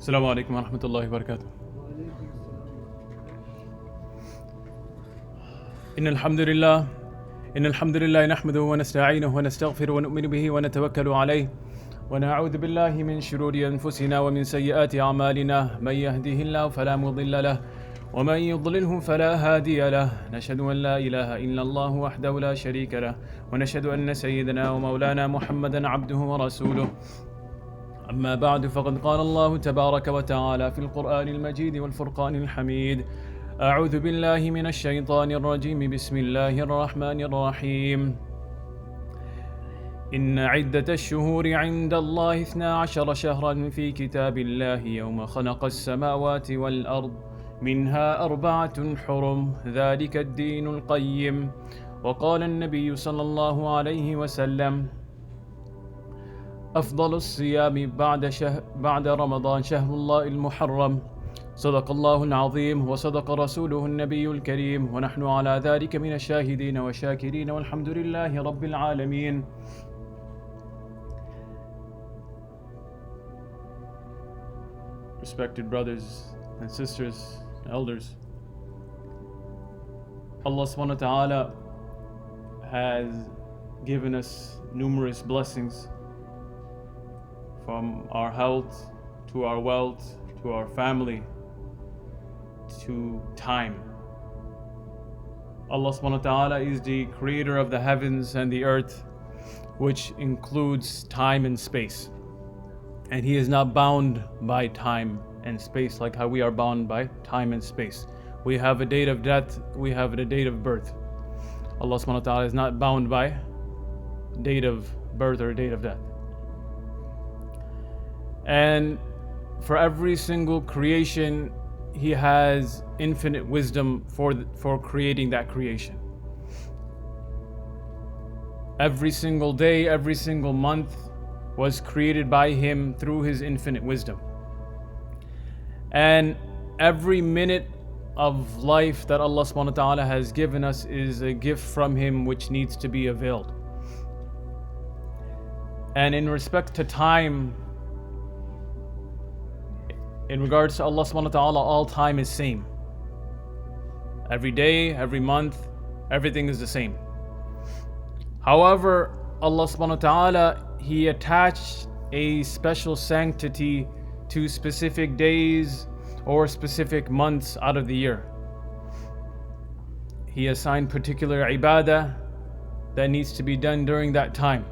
Assalamu alaikum wa rahmatullahi wa barakatuh. إن الحمد لله نحمده ونستعينه ونستغفره ونؤمن به ونتوكل عليه ونعوذ بالله من شرور أنفسنا ومن سيئات أعمالنا من يهده الله فلا مضل له ومن يضلله فلا هادي له نشهد أن لا إله إلا الله وحده لا شريك له ونشهد أن سيدنا ومولانا محمدا عبده ورسوله أما بعد فقد قال الله تبارك وتعالى في القرآن المجيد والفرقان الحميد أعوذ بالله من الشيطان الرجيم بسم الله الرحمن الرحيم إن عدة الشهور عند الله 12 شهرا في كتاب الله يوم خلق السماوات والأرض منها 4 حرم ذلك الدين القيم وقال النبي صلى الله عليه وسلم أفضل الصيام بعد رمضان شهر الله المحرم صدق الله العظيم وصدق رسوله النبي الكريم ونحن على ذلك من الشاهدين والشاكرين والحمد لله رب العالمين. Respected brothers and sisters, elders, Allah subhanahu wa ta'ala has given us numerous blessings, from our health to our wealth to our family to time. Allah subhanahu wa ta'ala is the creator of the heavens and the earth, which includes time and space. And He is not bound by time and space like how we are bound by time and space. We have a date of death, we have a date of birth. Allah subhanahu wa ta'ala is not bound by date of birth or date of death. And for every single creation, He has infinite wisdom for creating that creation. Every single day, every single month was created by Him through His infinite wisdom. And every minute of life that Allah subhanahu wa ta'ala has given us is a gift from Him which needs to be availed. And in respect to time, in regards to Allah subhanahu wa ta'ala, all time is same. Every day, every month, everything is the same. However, Allah subhanahu wa ta'ala, He attached a special sanctity to specific days or specific months out of the year. He assigned particular ibadah that needs to be done during that time.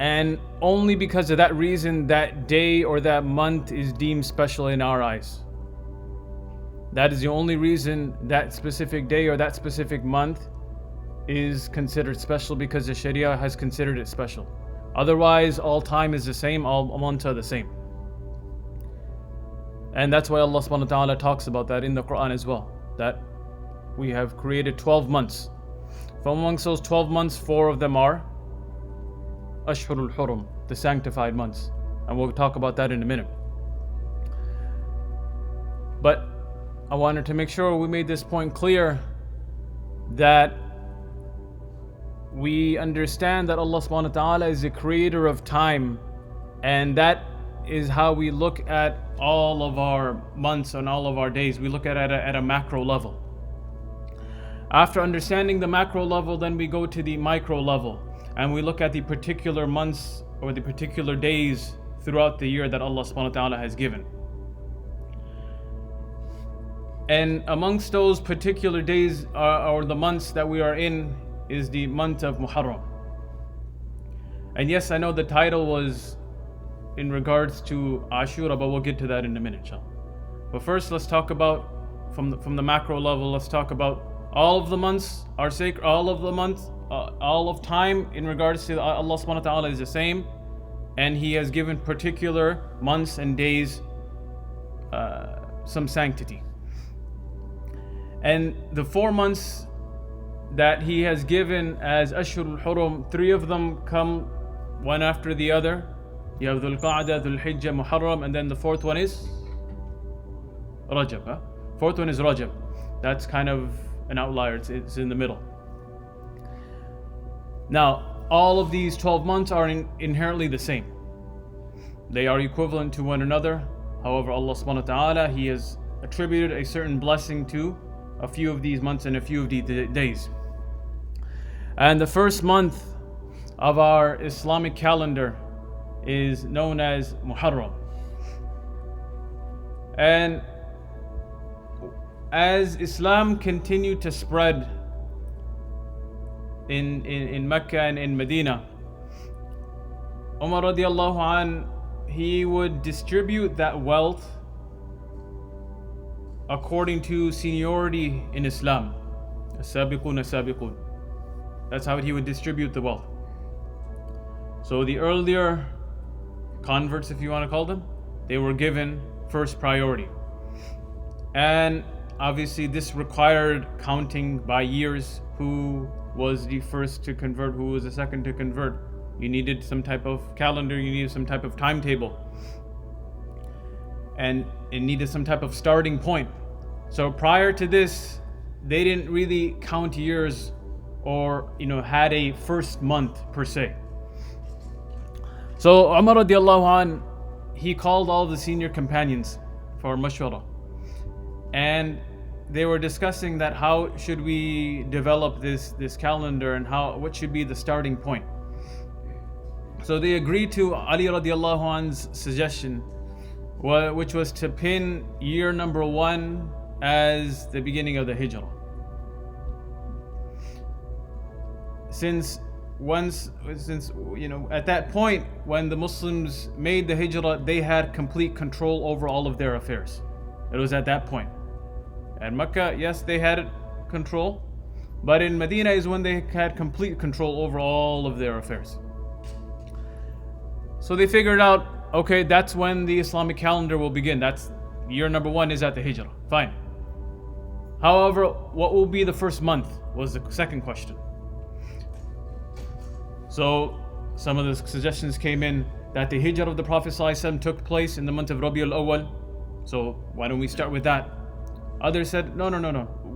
And only because of that reason, that day or that month is deemed special in our eyes. That is the only reason that specific day or that specific month is considered special, because the Sharia has considered it special. Otherwise, all time is the same, all months are the same. And that's why Allah subhanahu wa ta'ala talks about that in the Quran as well, that we have created 12 months. From amongst those 12 months, 4 of them are ʿāshūrāʼ al-Hurum, the sanctified months, and we'll talk about that in a minute. But I wanted to make sure we made this point clear, that we understand that Allah subhanahu wa ta'ala is the creator of time, and that is how we look at all of our months and all of our days. We look at it at a macro level. After understanding the macro level, then we go to the micro level, and we look at the particular months or the particular days throughout the year that Allah subhanahu wa ta'ala has given. And amongst those particular days or the months that we are in is the month of Muḥarram. And yes, I know the title was in regards to ʿāshūrāʼ, but we'll get to that in a minute, inshallah. But first, let's talk about from the macro level. Let's talk about all of the months are sacred. All of the months, all of time in regards to Allah subhanahu wa ta'ala is the same, and He has given particular months and days some sanctity. And the 4 months that He has given as Ashhurul Hurum, 3 of them come one after the other. You have Dhul Qa'dah, Dhul Hijjah, Muḥarram, and then the 4th one is Rajab. 4th one is Rajab. That's kind of an outlier, it's in the middle. Now, all of these 12 months are inherently the same. They are equivalent to one another. However, Allah subhanahu wa ta'ala, He has attributed a certain blessing to a few of these months and a few of these days. And the first month of our Islamic calendar is known as Muḥarram. And as Islam continued to spread in Mecca and in Medina, Umar radiallahu anh, he would distribute that wealth according to seniority in Islam. As-sabiqun as-sabiqun. That's how he would distribute the wealth. So the earlier converts, if you want to call them, they were given first priority. And obviously this required counting by years, who was the first to convert, who was the second to convert. You needed some type of calendar, you needed some type of timetable. And it needed some type of starting point. So prior to this, they didn't really count years or had a first month per se. So Umar radiallahu anh, he called all the senior companions for mashwara. And they were discussing that how should we develop this calendar and what should be the starting point. So they agreed to Ali radiallahu anh's suggestion, which was to pin year number 1 as the beginning of the Hijrah. Since at that point when the Muslims made the Hijrah, they had complete control over all of their affairs. It was at that point. At Mecca, yes, they had control, but in Medina is when they had complete control over all of their affairs. So they figured out, okay, that's when the Islamic calendar will begin. That's year number 1 is at the Hijrah. Fine. However, what will be the first month was the second question. So some of the suggestions came in that the Hijrah of the Prophet ﷺ took place in the month of Rabiul Awwal. So why don't we start with that? Others said, no.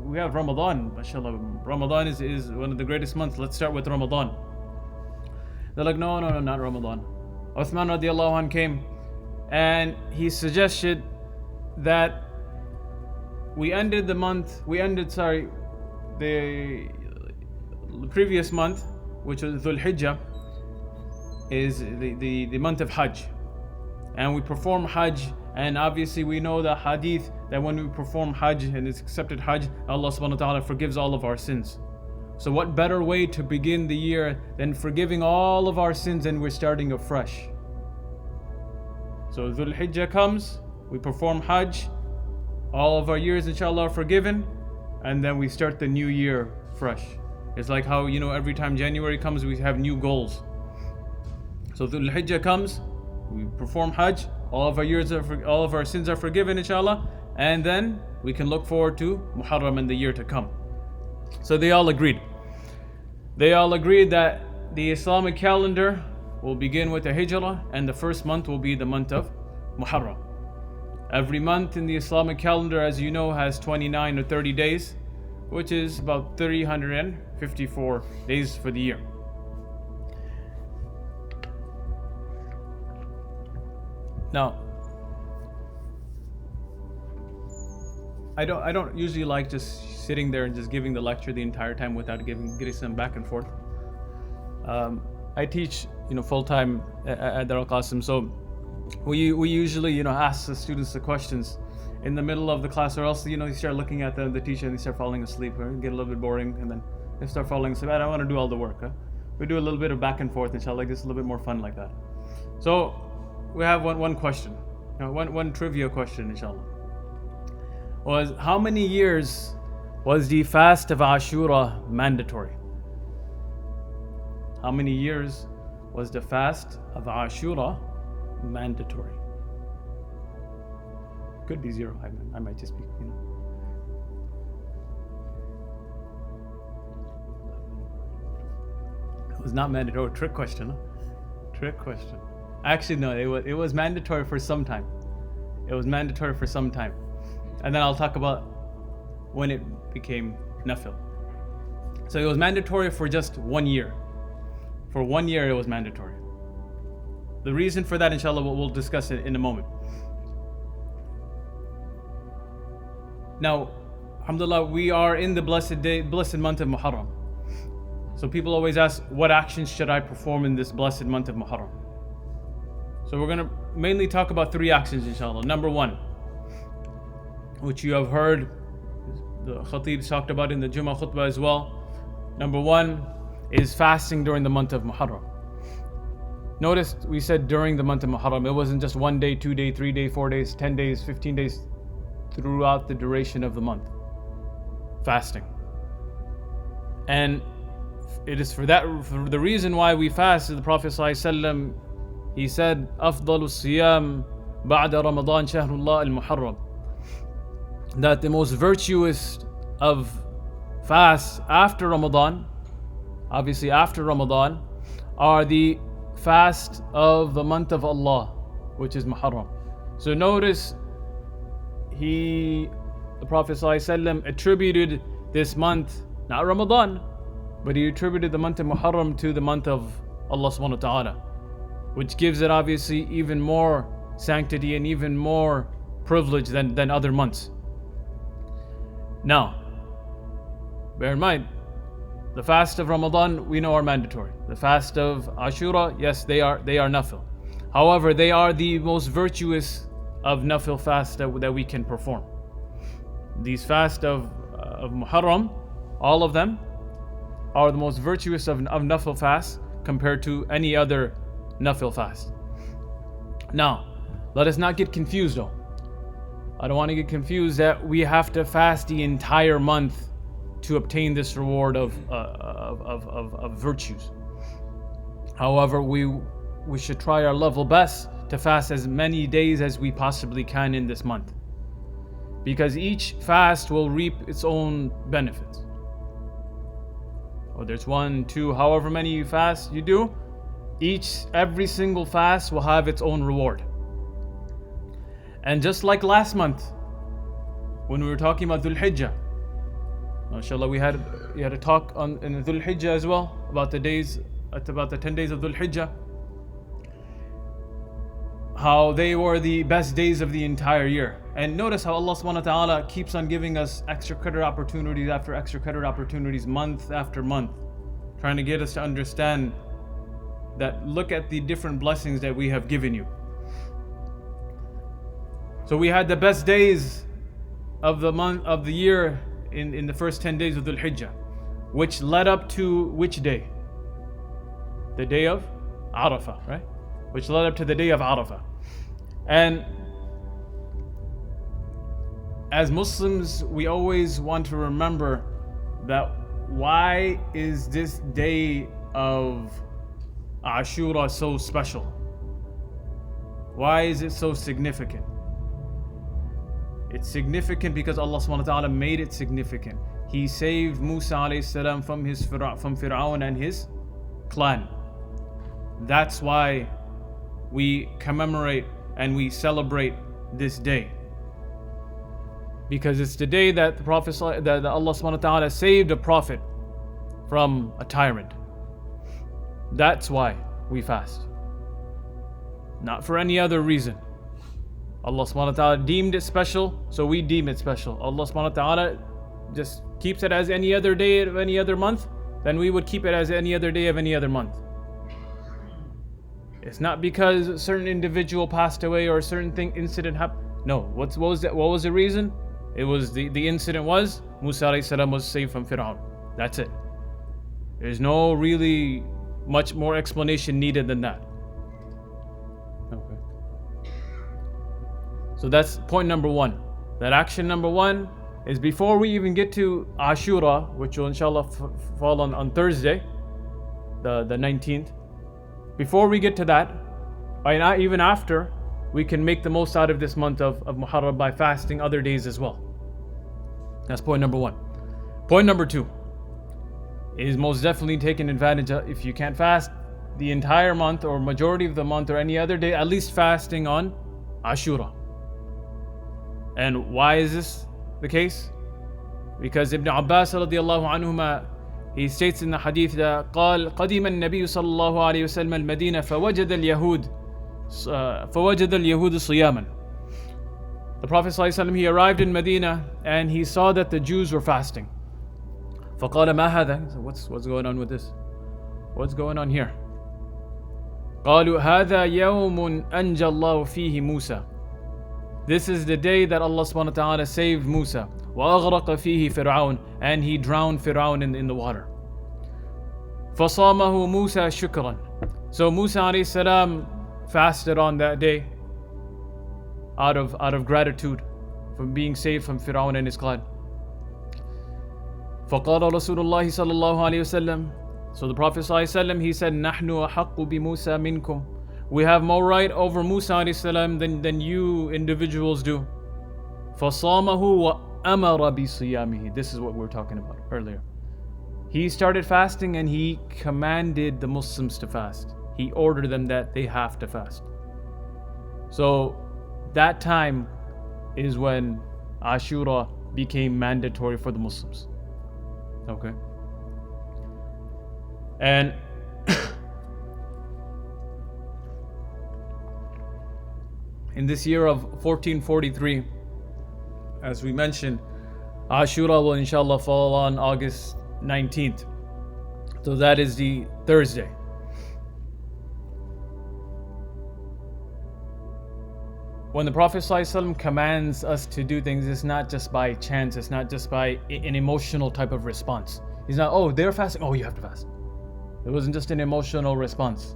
We have Ramadan, mashallah. Ramadan is one of the greatest months. Let's start with Ramadan. They're like, no, not Ramadan. Uthman radiallahu anh came and he suggested that the previous month, which was Dhul Hijjah, is the month of Hajj. And we perform Hajj, and obviously we know the hadith that when we perform Hajj and it's accepted Hajj, Allah subhanahu wa ta'ala forgives all of our sins. So what better way to begin the year than forgiving all of our sins and we're starting afresh. So Dhul Hijjah comes, we perform Hajj, all of our years inshallah are forgiven, and then we start the new year fresh. It's like how every time January comes we have new goals. So Dhul Hijjah comes, we perform Hajj, all of our sins are forgiven inshallah, and then we can look forward to Muḥarram in the year to come. So they all agreed. They all agreed that the Islamic calendar will begin with the Hijrah, and the first month will be the month of Muḥarram. Every month in the Islamic calendar, as you know, has 29 or 30 days, which is about 354 days for the year. Now, I don't usually like just sitting there and just giving the lecture the entire time without getting some back and forth. I teach full time at Dar al-Qasim, so we usually ask the students the questions in the middle of the class, or else you start looking at the teacher and they start falling asleep, or get a little bit boring, and then they start falling asleep. I don't want to do all the work. We do a little bit of back and forth, inshallah, just a little bit more fun like that. So we have one question, one trivia question, inshallah. Was how many years was the fast of ʿāshūrāʼ mandatory? How many years was the fast of ʿāshūrāʼ mandatory? Could be 0. I might just be, It was not mandatory. Trick question, huh? Trick question. Actually, no. It was mandatory for some time. It was mandatory for some time, and then I'll talk about when it became nafil. So it was mandatory for just 1 year. For 1 year, it was mandatory. the reason for that, inshallah, we'll discuss it in a moment. Now, alhamdulillah, we are in the blessed month of Muḥarram. So people always ask, what actions should I perform in this blessed month of Muḥarram? So we're going to mainly talk about 3 actions, inshallah. Number 1, which you have heard the Khatib talked about in the Jummah khutbah as well. Number 1 is fasting during the month of Muḥarram. Notice we said during the month of Muḥarram. It wasn't just 1 day, 2 day, 3 day, 4 days, 10 days, 15 days, throughout the duration of the month. Fasting. And it is for the reason why we fast. The Prophet ﷺ, he said, أفضل الصيام بعد رمضان شهر الله المحرم. That the most virtuous of fasts after Ramadan, obviously after Ramadan, are the fast of the month of Allah, which is Muḥarram. So notice the Prophet ﷺ attributed this month, not Ramadan, but he attributed the month of Muḥarram to the month of Allah subhanahu wa ta'ala, which gives it obviously even more sanctity and even more privilege than other months. Now, bear in mind, the fast of Ramadan we know are mandatory. The fast of ʿāshūrāʼ, yes, they are nafil. However, they are the most virtuous of nafil fasts that we can perform. These fasts of Muḥarram, all of them, are the most virtuous of nafil fasts compared to any other nafil fast. Now, let us not get confused though. I don't want to get confused that we have to fast the entire month to obtain this reward of virtues. However, we should try our level best to fast as many days as we possibly can in this month, because each fast will reap its own benefits. Whether it's 1, 2, however many fasts you do, every single fast will have its own reward. And just like last month, when we were talking about Dhul Hijjah, inshallah, we had a talk in Dhul Hijjah as well about the 10 days of Dhul Hijjah, how they were the best days of the entire year. And notice how Allah subhanahu wa ta'ala keeps on giving us extra credit opportunities after extra credit opportunities, month after month, trying to get us to understand that look at the different blessings that we have given you. So we had the best days of the month of the year in the first 10 days of Dhul Hijjah, which led up to which day? The day of Arafah, right? Which led up to the day of Arafah. And as Muslims, we always want to remember that why is this day of ʿāshūrāʼ so special? Why is it so significant? It's significant because Allah subhanahu wa ta'ala made it significant. He saved Musa alayhi salam from Fir'aun and his clan. That's why we commemorate and we celebrate this day. Because it's the day that Allah subhanahu wa ta'ala saved a prophet from a tyrant. That's why we fast. Not for any other reason. Allah subhanahu wa ta'ala deemed it special, so we deem it special. Allah subhanahu wa ta'ala just keeps it as any other day of any other month, then we would keep it as any other day of any other month. It's not because a certain individual passed away or a certain incident happened. No, what was the reason? It was the incident was Musa alayhi salam was saved from Fir'aun. That's it. There's no really much more explanation needed than that. Okay. So that's point number 1. That action number 1 is before we even get to ʿāshūrāʼ, which will inshallah fall on Thursday, the 19th. Before we get to that, or not even after, we can make the most out of this month of Muḥarram by fasting other days as well. That's point number 1. Point number 2 is most definitely taking advantage of, if you can't fast the entire month or majority of the month or any other day, at least fasting on ʿāshūrāʼ. And why is this the case? Because Ibn Abbas radiallahu anhuma, he states in the hadith that قال قدم النبي صلى الله عليه وسلم المدينة فوجد اليهود فَوَجَدَ الْيَهُودُ صِيَامًا. The Prophet ﷺ, he arrived in Medina and he saw that the Jews were fasting. فَقَالَ مَا هَذَا? He said, what's going on with this? What's going on here? قَالُوا هَذَا يَوْمٌ أَنْجَى اللَّهُ فِيهِ مُوسَى. This is the day that Allah subhanahu wa ta'ala saved Musa. وَأَغْرَقَ فِيهِ فِرْعَوْنَ. And he drowned Fir'aun in the water. فَصَامَهُ مُوسَى شُكْرًا. So Musa alayhi salam fasted on that day out of gratitude from being saved from Fir'aun and his clan. فَقَالَ رَسُولُ اللَّهِ صَلَّى اللَّهُ عَلَيْهِ وسلم. So the Prophet ﷺ, he said, نَحْنُ أَحَقُّ بِمُوسَى مِنْكُمْ. We have more right over Musa alayhi salam than you individuals do. فَصَامَهُ وَأَمَرَ بِصِيَامِهِ. This is what we were talking about earlier. He started fasting and he commanded the Muslims to fast. He ordered them that they have to fast. So that time is when Ashura became mandatory for the Muslims. Okay. And in this year of 1443, as we mentioned, Ashura will inshallah fall on August 19th. So that is the Thursday. When the Prophet ﷺ commands us to do things, it's not just by chance, it's not just by an emotional type of response. He's not, oh, they're fasting, oh, you have to fast. It wasn't just an emotional response.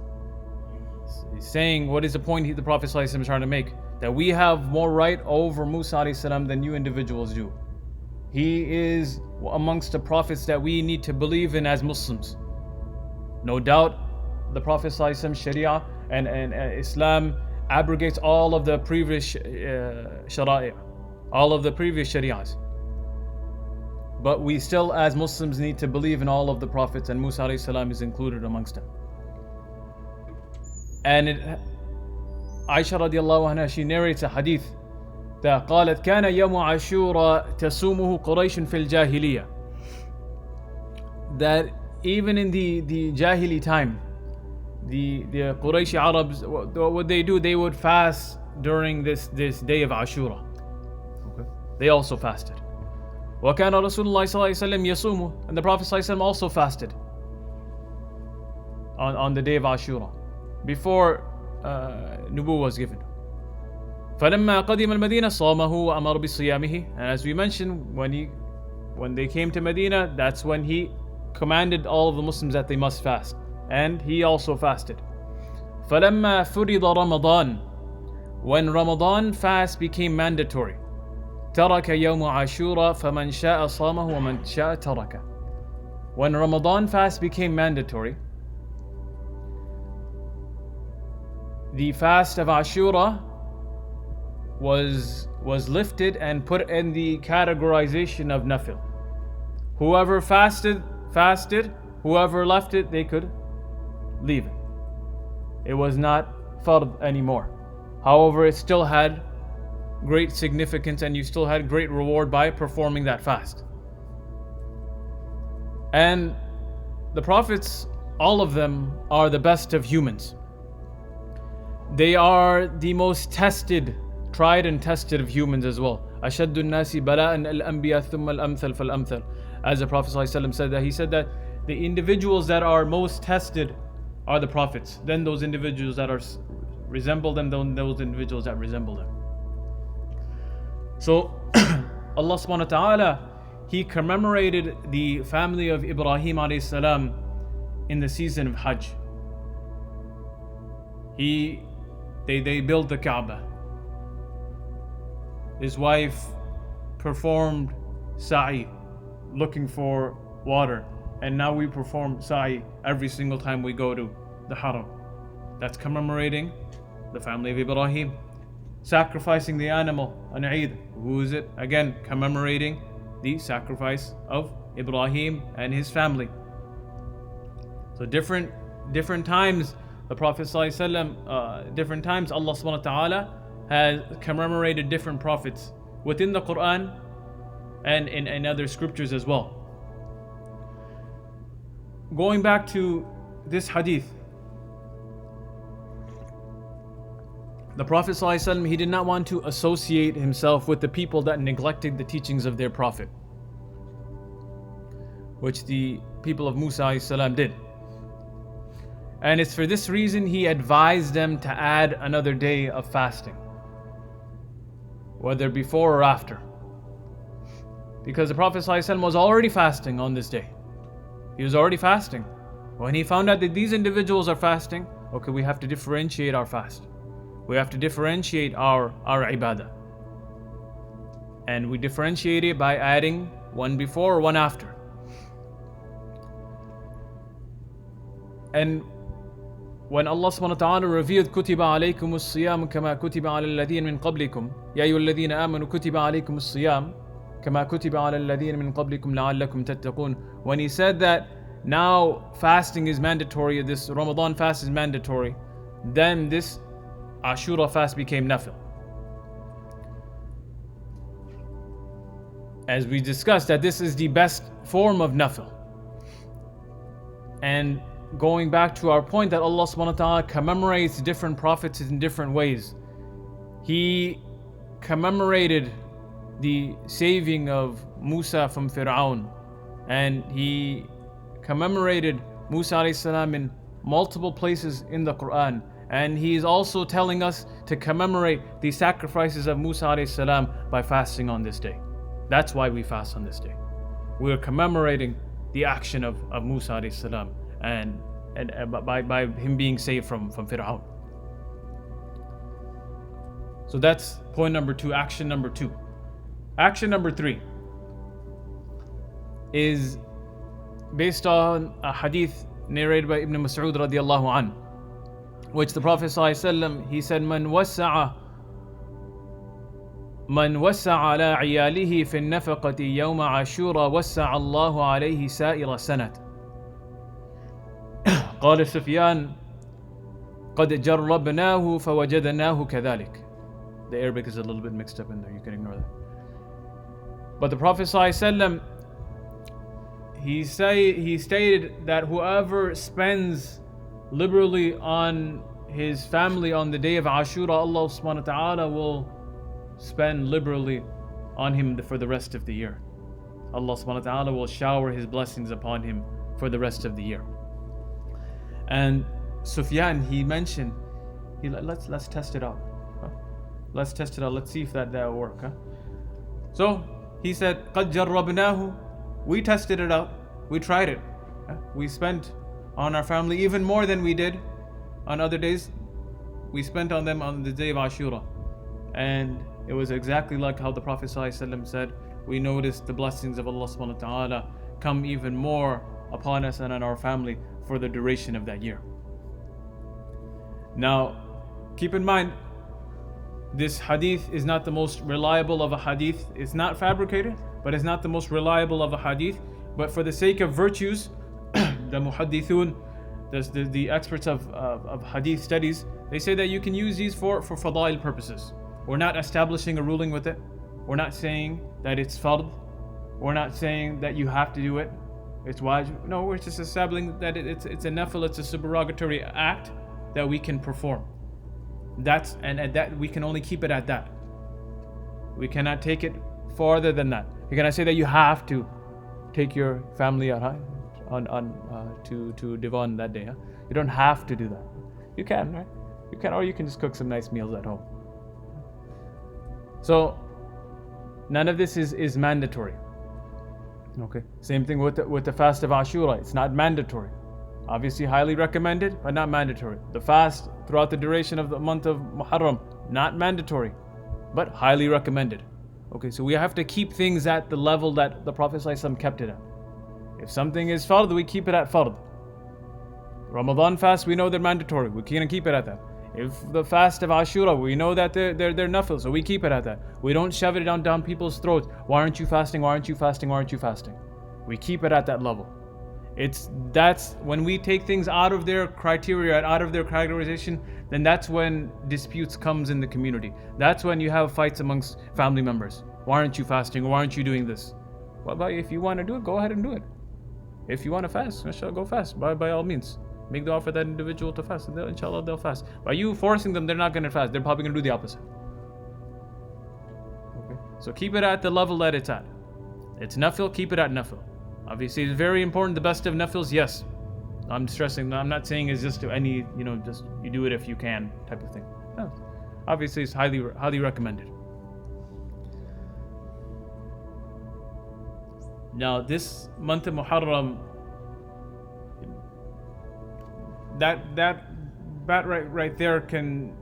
He's saying, what is the point the Prophet ﷺ is trying to make? That we have more right over Musa ﷺ than you individuals do. He is amongst the prophets that we need to believe in as Muslims. No doubt, the Prophet ﷺ Sharia and Islam abrogates all of the previous shara'i', all of the previous shari'ahs. But we still as Muslims need to believe in all of the prophets, and Musa alayhi salam is included amongst them. And Aisha radiallahu anha, she narrates a hadith that قالت كان يوم عاشوراء تصومه قريش في الجاهلية. That even in the Jahili time, the Qurayshi Arabs, what they do, they would fast during this day of Ashura. Okay. They also fasted. وَكَانَ رَسُولُ اللَّهِ صَلَّى اللَّهُ عَلَيْهِ وسلم يَصُومُ. And the Prophet ﷺ also fasted on the day of Ashura, before Nubuwwah was given. فَلَمَّا قَدِمَ الْمَدِينَ صَامَهُ وَأَمَرَ بِصِيَامِهِ. And as we mentioned, when they came to Medina, that's when he commanded all of the Muslims that they must fast. And he also fasted. فَلَمَّا فُرِضَ رَمَضَانَ. When Ramadan fast became mandatory, تَرَكَ يَوْمُ عَاشُورَ فَمَنْ شَاءَ صَامَهُ وَمَنْ شَاءَ تَرَكَ. When Ramadan fast became mandatory, the fast of Ashura was lifted and put in the categorization of nafil. Whoever fasted. Whoever left it, they could leave it. It was not fard anymore. However, it still had great significance and you still had great reward by performing that fast. And the prophets, all of them, are the best of humans. They are the most tested, tried and tested of humans as well. أَشَدُّ النَّاسِ بَلَاءً الْأَنْبِيَاء ثُمَّ الْأَمْثَلُ فَالْأَمْثَلُ. As the Prophet ﷺ said that, he said that the individuals that are most tested are the prophets, then those individuals that resemble them, then those individuals that resemble them. So Allah subhanahu wa ta'ala, He commemorated the family of Ibrahim alayhi salam in the season of Hajj. They built the Kaaba. His wife performed sa'i, looking for water. And now we perform sa'i every single time we go to the Haram. That's commemorating the family of Ibrahim. Sacrificing the animal on Eid. Who is it? Again, commemorating the sacrifice of Ibrahim and his family. So different times, the Prophet ﷺ, different times Allah subhanahu wa ta'ala has commemorated different prophets within the Quran and in other scriptures as well. Going back to this hadith, The Prophet ﷺ, he did not want to associate himself with the people that neglected the teachings of their Prophet, which the people of Musa ﷺ did. And it's for this reason he advised them to add another day of fasting, whether before or after. Because the Prophet ﷺ was already fasting on this day. He was already fasting. When he found out that these individuals are fasting, okay, we have to differentiate our fast. We have to differentiate our ibadah. And we differentiate it by adding one before or one after. And when Allah subhanahu wa ta'ala revealed كُتِبَ عَلَيْكُمُ الصِّيَامُ كَمَا كُتِبَ عَلَى الَّذِينَ مِنْ قَبْلِكُمْ يَا أَيُّهَا الَّذِينَ آمَنُوا كُتِبَ عَلَيْكُمُ الصِّيَامُ كَمَا كُتِبَ عَلَى الَّذِينَ مِنْ قَبْلِكُمْ لَعَلَّكُمْ تَتَّقُونَ. When he said that now fasting is mandatory, this Ramadan fast is mandatory, then this Ashura fast became nafil. As we discussed, that this is the best form of nafil. And going back to our point that Allah subhanahu wa ta'ala commemorates different prophets in different ways. He commemorated the saving of Musa from Fir'aun, and he commemorated Musa alayhi salam in multiple places in the Quran. And he is also telling us to commemorate the sacrifices of Musa alayhi salam by fasting on this day. That's why we fast on this day. We are commemorating the action of Musa alayhi salam and by him being saved from Fir'aun. So that's point number 2, action number 2. Action number 3 is based on a hadith narrated by Ibn Mas'ud radiallahu anhu, which the Prophet ﷺ, he said, Man wasa'a ala iyalihi fi nafaqati yawma ashura wasa'a Allahu alayhi sa'ira sanat. قال سفيان قد جربناه فوجدناه كذلك. The Arabic is a little bit mixed up in there, you can ignore that. But the Prophet ﷺ, he stated that whoever spends liberally on his family on the day of Ashura, Allah subhanahu wa ta'ala will spend liberally on him for the rest of the year. Allah subhanahu wa ta'ala will shower his blessings upon him for the rest of the year. And Sufyan, he mentioned, let's test it out. Let's test it out. Let's see if that will work. So he said, قَدْ جَرَّبْنَاهُ. We tested it out. We tried it. We spent on our family even more than we did on other days. We spent on them on the day of Ashura. And it was exactly like how the Prophet ﷺ said, we noticed the blessings of Allah subhanahu wa ta'ala come even more upon us and on our family for the duration of that year. Now, keep in mind, this hadith is not the most reliable of a hadith. It's not fabricated, but it's not the most reliable of a hadith. But for the sake of virtues, the muhaddithun, the experts of hadith studies, they say that you can use these for fadail purposes. We're not establishing a ruling with it. We're not saying that it's fard. We're not saying that you have to do it. It's wajib. No, we're just establishing that it's a nafil, it's a supererogatory act that we can perform. And that we can only keep it at that. We cannot take it farther than that. You cannot say that you have to take your family out to Divan that day. You don't have to do that. You can, right? You can, or you can just cook some nice meals at home. So none of this is mandatory. Okay. Same thing with the fast of Ashura. It's not mandatory. Obviously highly recommended, but not mandatory. The fast throughout the duration of the month of Muḥarram, not mandatory, but highly recommended. Okay, so we have to keep things at the level that the Prophet ﷺ kept it at. If something is fard, we keep it at fard. Ramadan fast, we know they're mandatory. We can't keep it at that. If the fast of Ashura, we know that they're nafil, so we keep it at that. We don't shove it down people's throats. Why aren't you fasting? Why aren't you fasting? Why aren't you fasting? We keep it at that level. That's when we take things out of their criteria, out of their categorization, then that's when disputes comes in the community. That's when you have fights amongst family members. Why aren't you fasting? Why aren't you doing this? Well, if you want to do it, go ahead and do it. If you want to fast, go fast by all means. Make dua for that individual to fast, and inshallah they'll fast. By you forcing them, they're not going to fast. They're probably going to do the opposite. Okay. So keep it at the level that it's at. It's nafil, keep it at nafil. Obviously, it's very important. The best of nafils, yes. I'm stressing. I'm not saying it's just to any, just you do it if you can type of thing. No. Obviously, it's highly recommended. Now, this month of Muḥarram, that right there can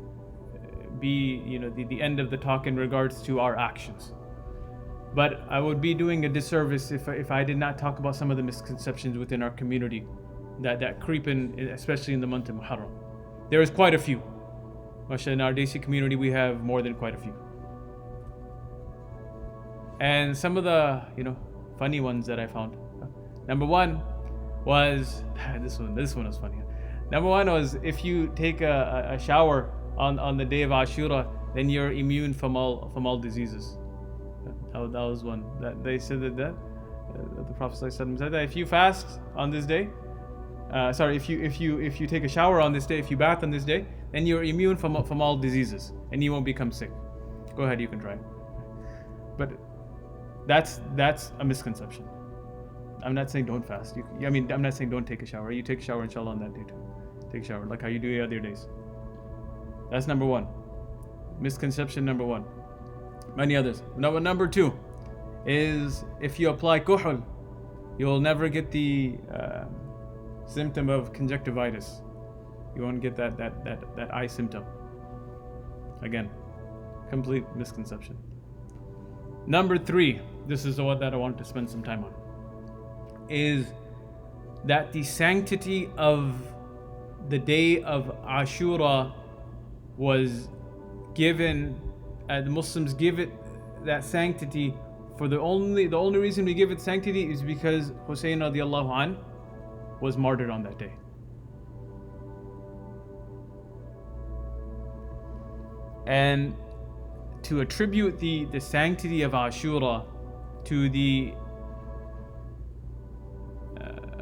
be, the end of the talk in regards to our actions. But I would be doing a disservice if I did not talk about some of the misconceptions within our community that creep in, especially in the month of Muḥarram. There is quite a few. MashaAllah, in our Desi community, we have more than quite a few. And some of the, funny ones that I found. Number one was, this one was funny. Number one was, if you take a shower on the day of Ashura, then you're immune from all diseases. That was one that they said that the Prophet ﷺ said that if you fast on this day, if you take a shower on this day, if you bath on this day, then you're immune from all diseases and you won't become sick. Go ahead, you can try. But that's a misconception. I'm not saying don't fast. I'm not saying don't take a shower. You take a shower, inshallah, on that day too. Take a shower like how you do the other days. That's number one. Misconception number one. Many others. Number two is if you apply kuhl, you'll never get the symptom of conjunctivitis. You won't get that eye symptom. Again, complete misconception. Number three, this is the one that I wanted to spend some time on, is that the sanctity of the day of Ashura was given, the Muslims give it that sanctity for the only reason we give it sanctity is because Hussein radiallahu anh was martyred on that day. And to attribute the sanctity of Ashura to the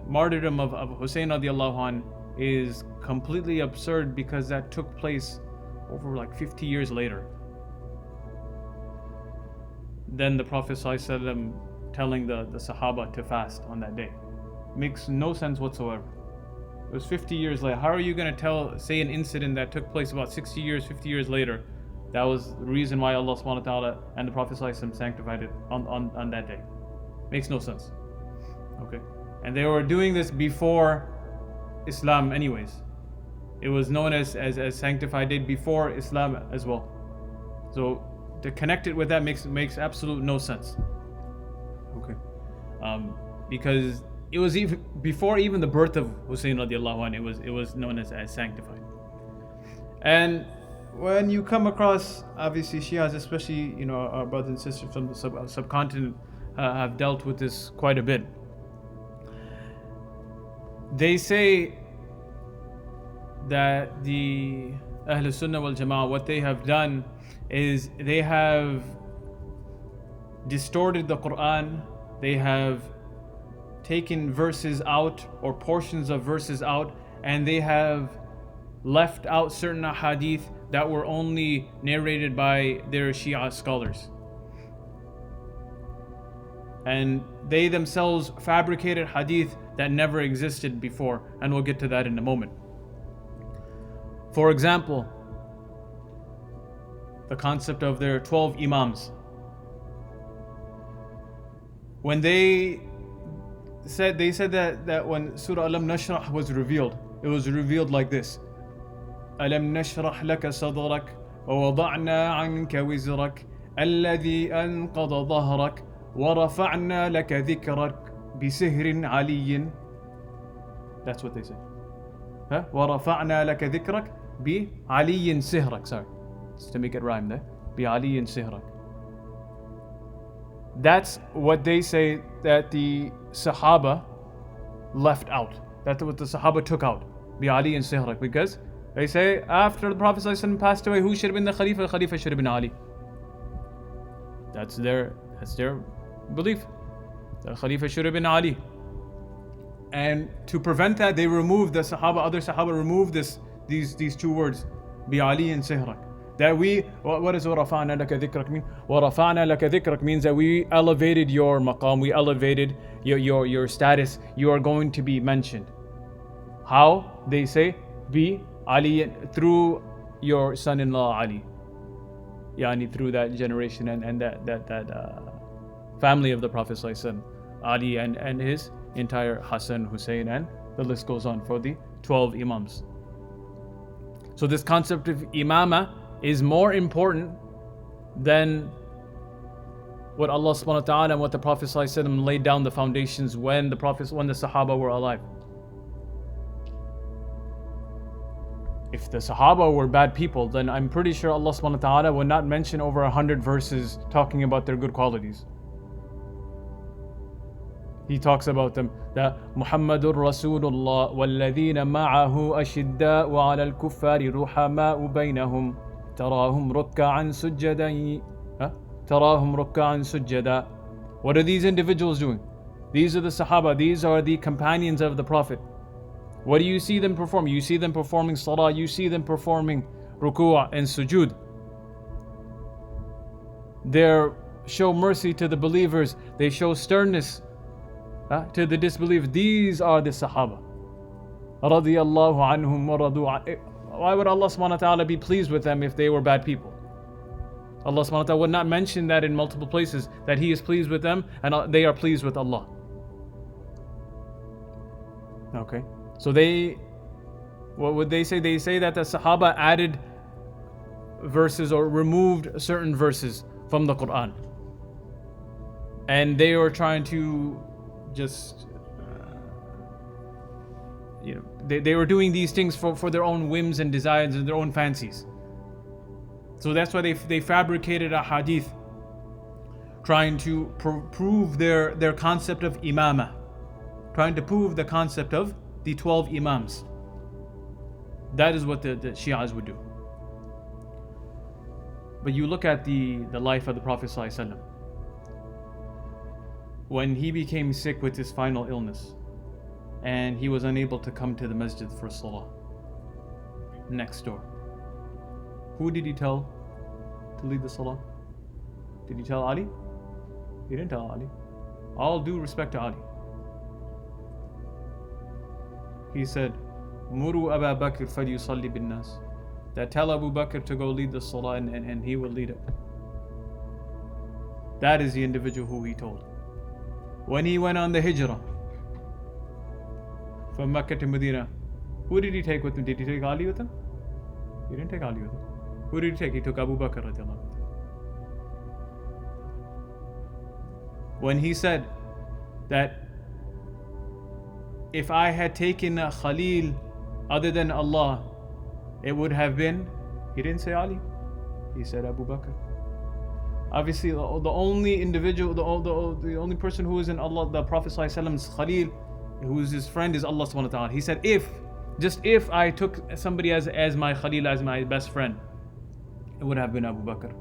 martyrdom of Hussein radiallahu anh is completely absurd, because that took place over like 50 years later. Then the Prophet ﷺ telling the Sahaba to fast on that day. Makes no sense whatsoever. It was 50 years later. How are you going to say an incident that took place about 50 years later? That was the reason why Allah subhanahu wa ta'ala and the Prophet ﷺ sanctified it on that day. Makes no sense. Okay. And they were doing this before Islam anyways. It was known as sanctified day before Islam as well. So to connect it with that makes absolute no sense. Okay. Because it was even before even the birth of Hussein radiallahu anh, it was known as sanctified. And when you come across, obviously Shias, especially our brothers and sisters from the subcontinent, have dealt with this quite a bit. They say that the Ahl Sunnah wal Jama'ah, what they have done is they have distorted the Quran. They have taken verses out or portions of verses out, and they have left out certain hadith that were only narrated by their Shia scholars. And they themselves fabricated hadith that never existed before, and we'll get to that in a moment. For example, the concept of their 12 Imams. When they said that when Surah Alam Nashrah was revealed, it was revealed like this: Alam nashrah laka sadrak wa wada'na anka wizrak alladhi anqadha dhahrak wa rafa'na laka dhikrak bisihrin aliyyin. That's what they say. Wa rafa'na laka dhikrak bi aliyyin sihrak. Sorry, just to make it rhyme there. Bi aliyyin sihrak. That's what they say that the Sahaba left out. That's what the Sahaba took out. Bi aliyyin sihrak. Because they say after the Prophet ﷺ passed away, who should have been the Khalifa? The Khalifa should have been Ali. That's their belief. The Khalifa should have been Ali. And to prevent that, they removed the Sahaba, other Sahaba removed these two words, bi Ali and Sihrak. That what does وَرَفَعْنَا لَكَ ذِكْرَكَ mean? وَرَفَعْنَا لَكَ ذِكْرَكَ means that we elevated your maqam, we elevated your status, you are going to be mentioned. How? They say, bi Ali, through your son-in-law Ali. Yani through that generation and that family of the Prophet ﷺ, Ali and his entire Hassan, Hussein, and the list goes on for the 12 Imams. So this concept of imama is more important than what Allah subhanahu wa ta'ala and what the Prophet ﷺ laid down the foundations when the Sahaba were alive. If the Sahaba were bad people, then I'm pretty sure Allah subhanahu wa ta'ala would not mention over 100 verses talking about their good qualities. He talks about them that Muhammadur Rasulullah والذين معه أشداء وعلى الكفار رحماء بينهم تراهم ركعا سجدا. What are these individuals doing? These are the Sahaba, these are the companions of the Prophet. What do you see them perform? You see them performing salah, you see them performing ruku' and sujood. They show mercy to the believers, they show sternness to the disbelievers. These are the Sahaba. Radiyallahu anhum wa radu an. Why would Allah subhanahu wa ta'ala be pleased with them if they were bad people? Allah subhanahu wa ta'ala would not mention that in multiple places, that He is pleased with them and they are pleased with Allah. Okay. So what would they say? They say that the Sahaba added verses or removed certain verses from the Quran. And they were trying to just, they were doing these things for their own whims and desires and their own fancies. So that's why they fabricated a hadith trying to prove their concept of imamah, trying to prove the concept of the 12 Imams. That is what the Shias would do. But you look at the life of the Prophet ﷺ. When he became sick with his final illness and he was unable to come to the masjid for salah next door, who did he tell to lead the salah? Did he tell Ali? He didn't tell Ali. All due respect to Ali. He said, Muru Abu Bakr falyusalli bin nas. That tell Abu Bakr to go lead the salah and he will lead it. That is the individual who he told. When he went on the hijrah from Mecca to Medina, who did he take with him? Did he take Ali with him? He didn't take Ali with him. Who did he take? He took Abu Bakr radiallahu anhu. When he said that if I had taken a Khalil other than Allah, it would have been, he didn't say Ali, he said Abu Bakr. Obviously, the only individual, the only person who is in Allah, the Prophet ﷺ's Khalil, who is his friend, is Allah subhanahu wa ta'ala. He said, just if I took somebody as my Khalil, as my best friend, it would have been Abu Bakr.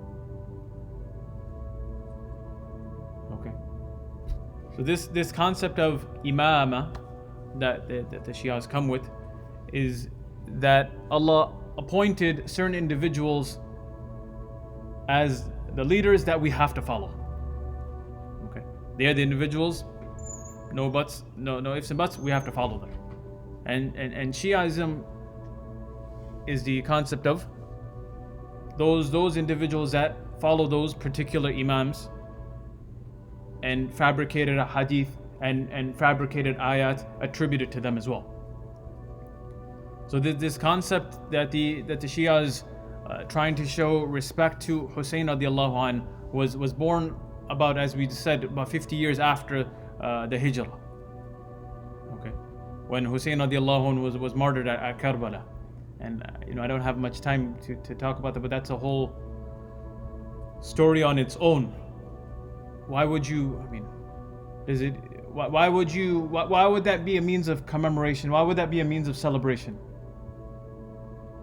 Okay. So this concept of imama that the Shias come with is that Allah appointed certain individuals as the leaders that we have to follow. Okay. They are the individuals, no buts, no ifs and buts, we have to follow them. And Shiaism is the concept of those individuals that follow those particular imams and fabricated a hadith and fabricated ayat attributed to them as well. So this concept that the Shias trying to show respect to Hussein radiallahu anh was born about, as we said, about 50 years after the hijrah. Okay, when Hussein radiallahu anh was martyred at Karbala. And I don't have much time to talk about that, but that's a whole story on its own. Why would you, why would that be a means of commemoration? Why would that be a means of celebration?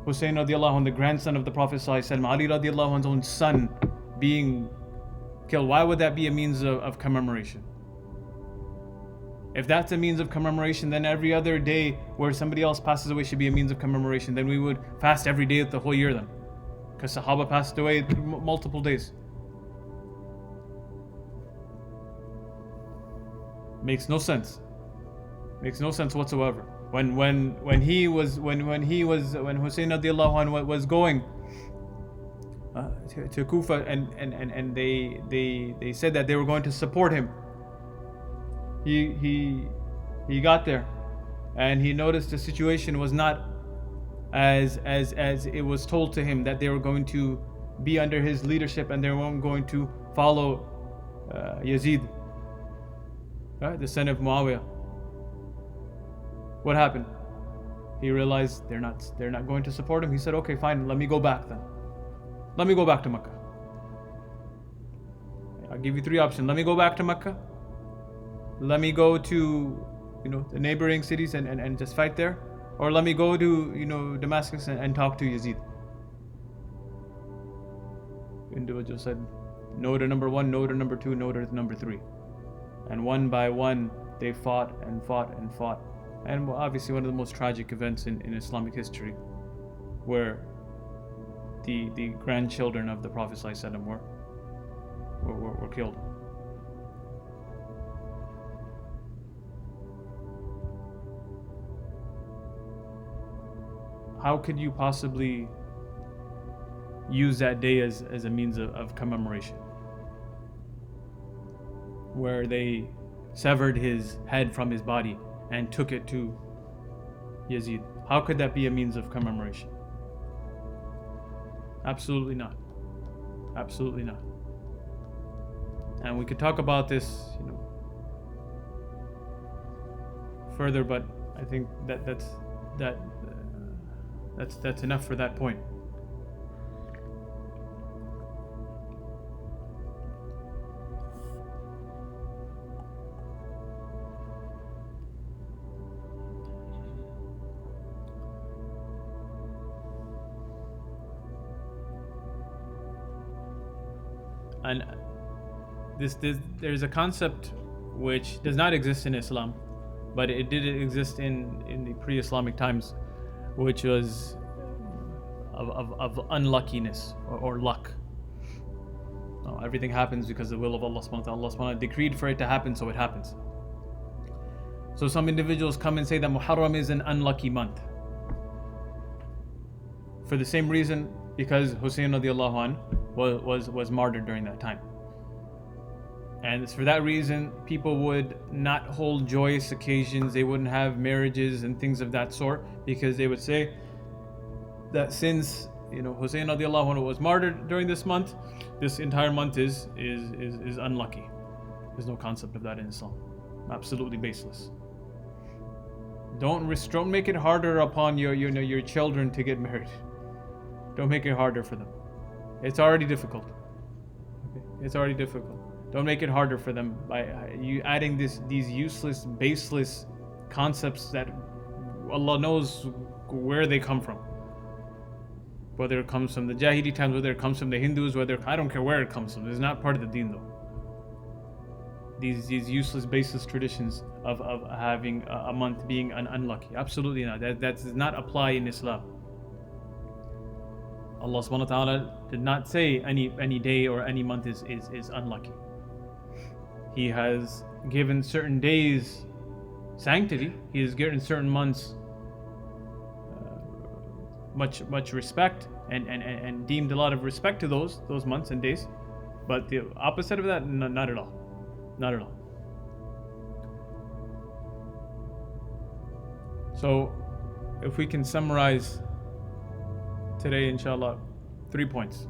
Hussein radiallahu anh, the grandson of the Prophet ﷺ, Ali radiallahu anh's own son being killed. Why would that be a means of commemoration? If that's a means of commemoration, then every other day where somebody else passes away should be a means of commemoration. Then we would fast every day of the whole year then. Because Sahaba passed away multiple days. Makes no sense. Makes no sense whatsoever. When Hussein radiallahu anhu was going to Kufa and they said that they were going to support him. He got there and he noticed the situation was not as it was told to him, that they were going to be under his leadership and they weren't going to follow Yazid, right, the son of Muawiyah. What happened? He realized they're not going to support him. He said, okay, fine, let me go back then. Let me go back to Mecca. I'll give you three options. Let me go back to Mecca. Let me go to the neighboring cities and just fight there. Or let me go to Damascus and talk to Yazid. Individual said no to number one, no to number two, no to number three. And one by one they fought and fought and fought. And obviously one of the most tragic events in Islamic history, where the grandchildren of the Prophet ﷺ were killed. How could you possibly use that day as a means of commemoration, where they severed his head from his body and took it to Yazid? How could that be a means of commemoration? Absolutely not. Absolutely not. And we could talk about this, further, but I think that's enough for that point. And there's a concept which does not exist in Islam, but it did exist in the pre-Islamic times, which was of unluckiness or luck. Everything happens because of the will of Allah subhanahu wa ta'ala. Allah subhanahu wa ta'ala decreed for it to happen, so it happens. So some individuals come and say that Muḥarram is an unlucky month, for the same reason, because Hussein radiallahu anhu was martyred during that time. And it's for that reason people would not hold joyous occasions, they wouldn't have marriages and things of that sort, because they would say that since Hussein radiallahu anhu was martyred during this month, this entire month is unlucky. There's no concept of that in Islam. Absolutely baseless. Don't make it harder upon your children to get married. Don't make it harder for them. It's already difficult. Okay? It's already difficult. Don't make it harder for them by you adding these useless, baseless concepts that Allah knows where they come from. Whether it comes from the Jahili times, whether it comes from the Hindus, I don't care where it comes from. It's not part of the deen though. These useless, baseless traditions of having a month being unlucky. Absolutely not. That does not apply in Islam. Allah subhanahu wa ta'ala did not say any day or any month is unlucky. He has given certain days sanctity. He has given certain months much respect and deemed a lot of respect to those months and days. But the opposite of that, not at all. Not at all. So if we can summarize today, inshallah, 3 points.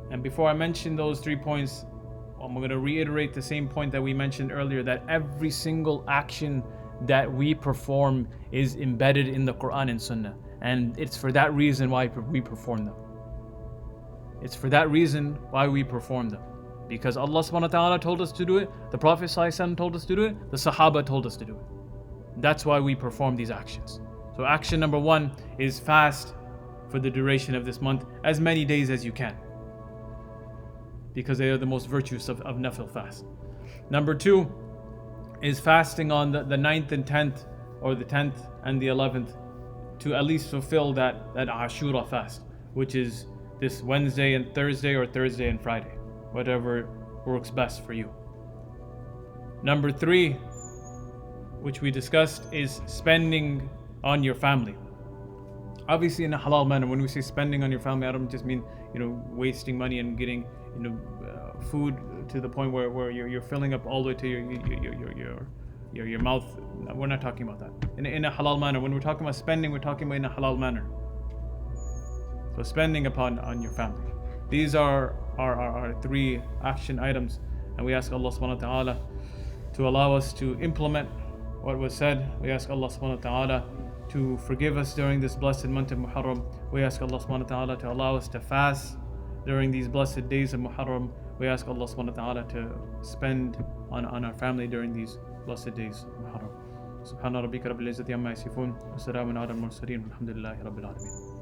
And before I mention those 3 points, I'm going to reiterate the same point that we mentioned earlier, that every single action that we perform is embedded in the Quran and Sunnah. And it's for that reason why we perform them. It's for that reason why we perform them. Because Allah subhanahu wa ta'ala told us to do it, the Prophet ﷺ told us to do it, the Sahaba told us to do it. That's why we perform these actions. So action number 1 is fast for the duration of this month, as many days as you can, because they are the most virtuous of nafil fast. Number 2, is fasting on the 9th and 10th, or the 10th and the 11th, to at least fulfill that ʿāshūrā಼ fast, which is this Wednesday and Thursday, or Thursday and Friday, whatever works best for you. Number 3, which we discussed, is spending on your family. Obviously in a halal manner. When we say spending on your family, I don't just mean, wasting money and getting, food to the point where you're filling up all the way to your mouth. We're not talking about that. In a halal manner. When we're talking about spending, we're talking about in a halal manner. So spending on your family. These are our 3 action items, and we ask Allah subhanahu wa ta'ala to allow us to implement what was said. We ask Allah subhanahu wa ta'ala to forgive us during this blessed month of Muḥarram. We ask Allah subhanahu wa ta'ala to allow us to fast during these blessed days of Muḥarram. We ask Allah subhanahu wa ta'ala to spend on our family during these blessed days of Muḥarram. Subhana rabbika rabbil izzati amma yasifun, wa salamun ala al-mursalin, walhamdulillahi rabbil alamin.